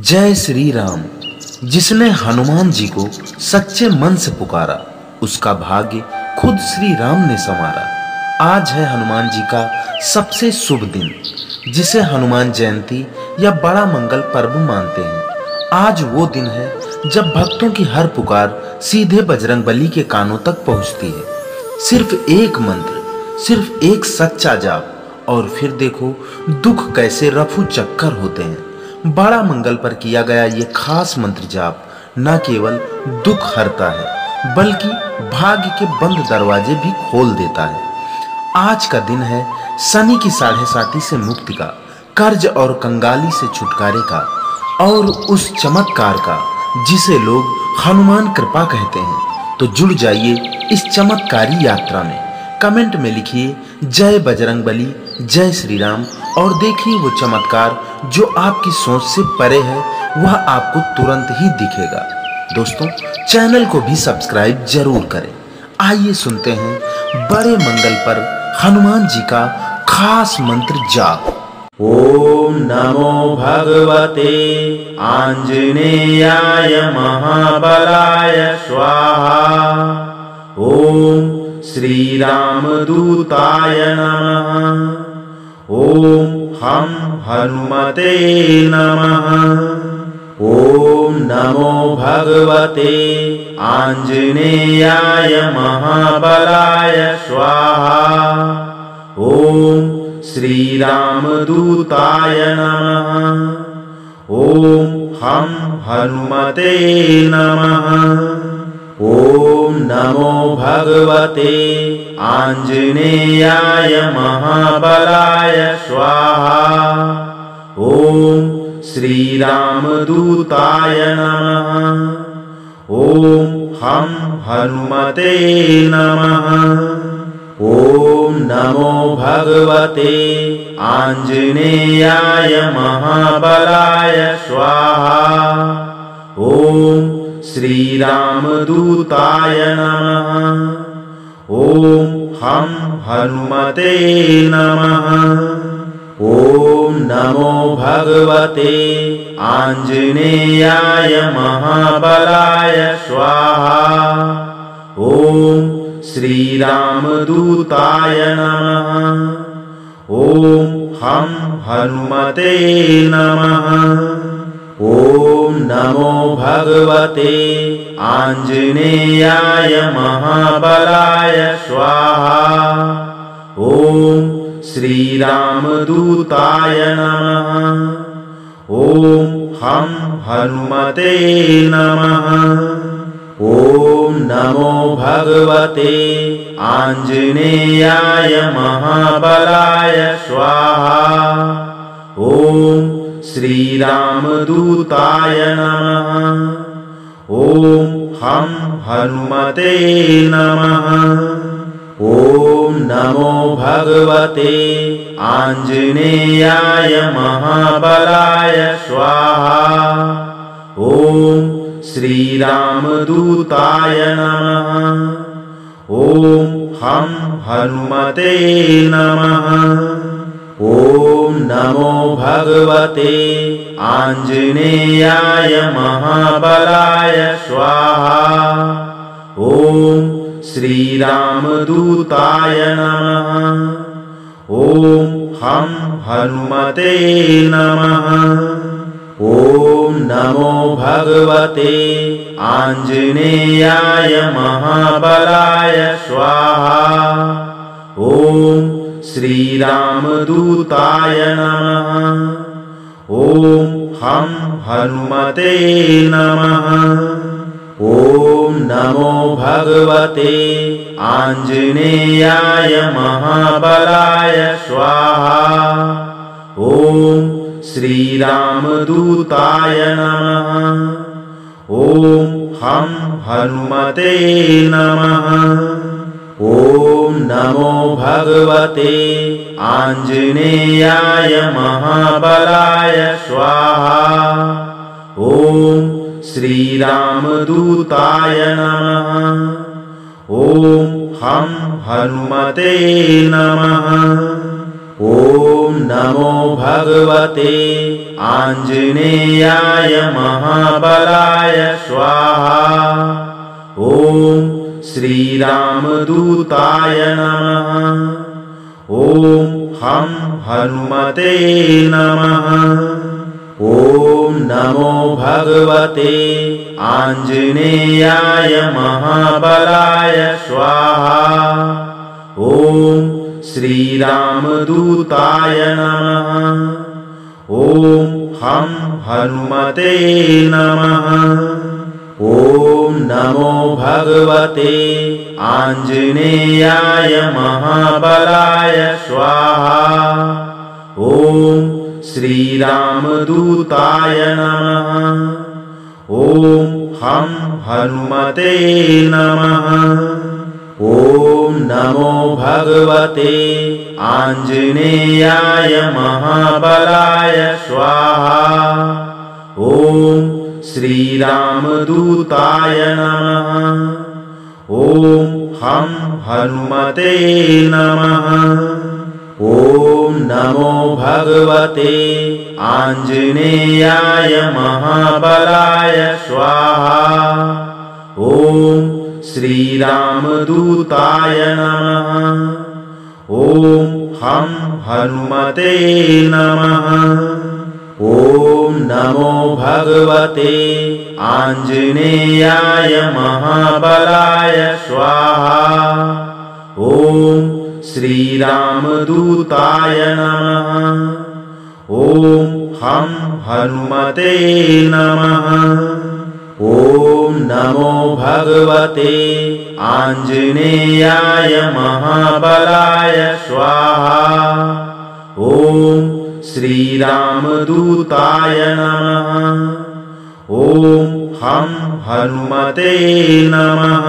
जय श्री राम। जिसने हनुमान जी को सच्चे मन से पुकारा, उसका भाग्य खुद श्री राम ने संवारा। आज है हनुमान जी का सबसे शुभ दिन, जिसे हनुमान जयंती या बड़ा मंगल पर्व मानते हैं। आज वो दिन है जब भक्तों की हर पुकार सीधे बजरंगबली के कानों तक पहुंचती है। सिर्फ एक मंत्र, सिर्फ एक सच्चा जाप, और फिर देखो दुख कैसे रफू चक्कर होते हैं। बड़ा मंगल पर किया गया ये खास मंत्र जाप न केवल दुख हरता है, बल्कि भाग्य के बंद दरवाजे भी खोल देता है। आज का दिन है शनि की 7.5 से मुक्ति का, कर्ज और कंगाली से छुटकारे का, और उस चमत्कार का जिसे लोग हनुमान कृपा कहते हैं। तो जुड़ जाइए इस चमत्कारी यात्रा में। कमेंट में लिखिए जय बजरंगबली, जय श्री राम, और देखिए वो चमत्कार जो आपकी सोच से परे है, वह आपको तुरंत ही दिखेगा। दोस्तों, चैनल को भी सब्सक्राइब जरूर करें। आइए सुनते हैं बड़े मंगल पर हनुमान जी का खास मंत्र जाप। ओम नमो भगवते आंजनेयाय महाबलाय स्वाहा। ओम श्री रामदूताय नमः। ओम हम हनुमते नमः। ओम नमो भगवते आंजनेयाय महाबलाय स्वाहा। ओम श्री रामदूताय नमः। ओम हम हनुमते नमः। ओम नमो भगवते आंजनेयाय महाबलाय स्वाहा। ओम श्री रामदूताय नमः। ओम हम हनुमते नमः। ओम नमो भगवते आंजनेयाय महाबलाय स्वाहा। ओम श्री रामदूताय नमः। ओम हम हनुमते नमः। ओम नमो भगवते आंजनेयाय महाबलाय स्वाहा। ओम श्री रामदूताय नमः। ओम हम हनुमते नमः। ओम नमो भगवते आंजनेयाय महाबलाय स्वाहा। ओम श्री रामदूताय नमः। ओम हम हनुमते नमः। ओम नमो भगवते आंजनेयाय महाबलाय स्वाहा। ओम श्री रामदूताय नमः। ओम हम हनुमते नमः। ओम नमो भगवते आंजनेयाय महाबलाय स्वाहा। ओम श्री रामदूताय नमः। ओम हम हनुमते नमः। ओम नमो भगवते आंजनेयाय महाबलाय स्वाहा। ओम श्री रामदूताय नमः। ओम हम हनुमते नमः। ओम नमो भगवते आंजनेयाय महाबलाय स्वाहा। ओम श्री रामदूताय नमः। ओम हम हनुमते नमः। ओम नमो भगवते आंजनेयाय महाबलाय स्वाहा। ओम श्री रामदूताय नमः। ओम हम हनुमते नमः। ओम नमो भगवते आंजनेयाय महाबलाय स्वाहा। ओम श्री रामदूताय नमः। ओम हम हनुमते नमः। ॐ नमो भगवते आञ्जनेयाय महाबलाय स्वाहा। ॐ श्रीरामदूताय नमः। ॐ हं हनुमते नमः। ॐ नमो भगवते आञ्जनेयाय महाबलाय स्वाहा। ॐ श्रीरामदूताय नमः। ॐ हं हनुमते नमः। ॐ नमो भगवते आञ्जनेयाय महाबलाय स्वाहा। ॐ श्रीरामदूताय नमः। ॐ हं हनुमते नमः। ॐ नमो भगवते आञ्जनेयाय महाबलाय स्वाहा। ॐ श्रीरामदूताय नमः। ॐ हं हनुमते नमः। ॐ नमो भगवते आञ्जनेयाय महाबलाय स्वाहा। ॐ श्रीरामदूताय नमः। ॐ हं हनुमते नमः। ॐ नमो भगवते आञ्जनेयाय महाबलाय स्वाहा। ॐ श्रीरामदूताय नमः। ॐ हं हनुमते नमः। ॐ नमो भगवते आञ्जनेयाय महाबलाय स्वाहा। ॐ श्रीरामदूताय नमः। ॐ हं हनुमते नमः।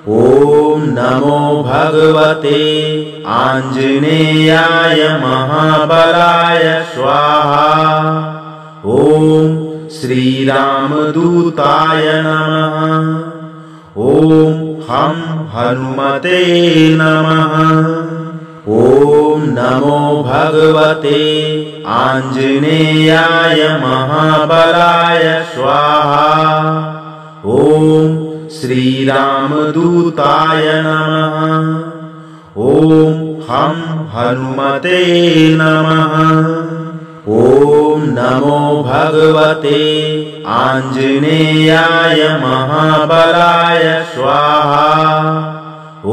ॐ नमो भगवते आञ्जनेयाय महाबलाय स्वाहा। ॐ श्रीरामदूताय नमः। ॐ हं हनुमते नमः। ॐ नमो भगवते आञ्जनेयाय महाबलाय स्वाहा। ॐ श्रीरामदूताय नमः। ॐ हं हनुमते नमः। ॐ नमो भगवते आञ्जनेयाय महाबलाय स्वाहा। ॐ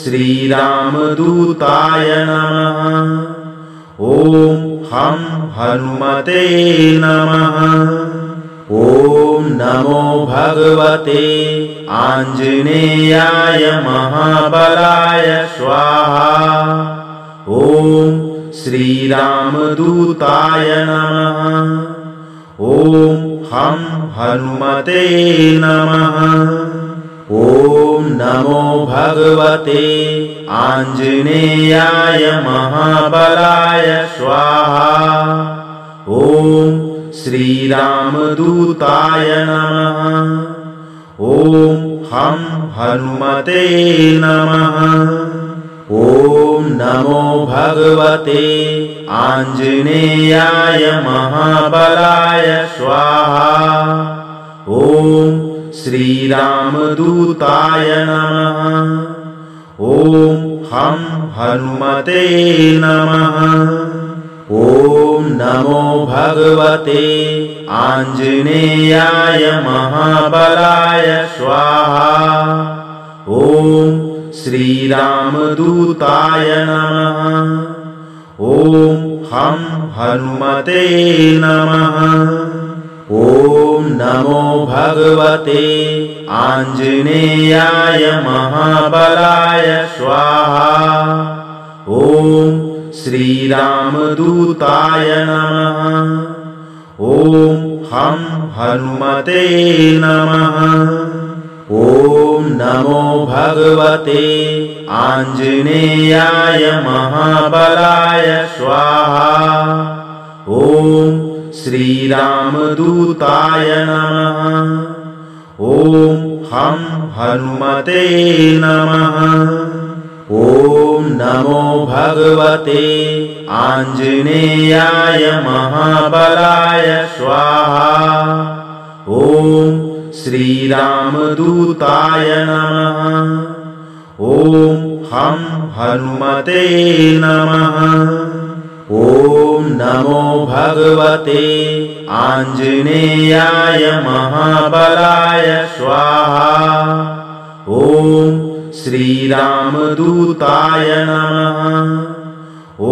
श्रीरामदूताय नमः। ॐ हं हनुमते नमः। ॐ नमो भगवते आञ्जनेयाय महाबलाय स्वाहा। ॐ श्रीरामदूताय नमः। ॐ हं हनुमते नमः। ॐ नमो भगवते आञ्जनेयाय महाबलाय स्वाहा। ॐ श्रीरामदूताय नमः। ॐ हं हनुमते नमः। ॐ नमो भगवते आञ्जनेयाय महाबलाय स्वाहा। ॐ श्रीरामदूताय नमः। ॐ हं हनुमते नमः। ॐ नमो भगवते आञ्जनेयाय महाबलाय स्वाहा। ॐ श्रीरामदूताय नमः। ॐ हं हनुमते नमः। ॐ नमो भगवते आञ्जनेयाय महाबलाय स्वाहा। ॐ श्रीरामदूताय नमः। ॐ हं हनुमते नमः। ॐ नमो भगवते आञ्जनेयाय महाबलाय स्वाहा। ॐ श्रीरामदूताय नमः। ॐ हं हनुमते नमः। ॐ नमो भगवते आञ्जनेयाय महाबलाय स्वाहा। ॐ श्रीरामदूताय नमः। ॐ हम हनुमते नमः। ॐ नमो भगवते आञ्जनेयाय महाबलाय स्वाहा। ॐ श्रीरामदूताय नमः। ॐ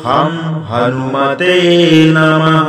हम हनुमते नमः।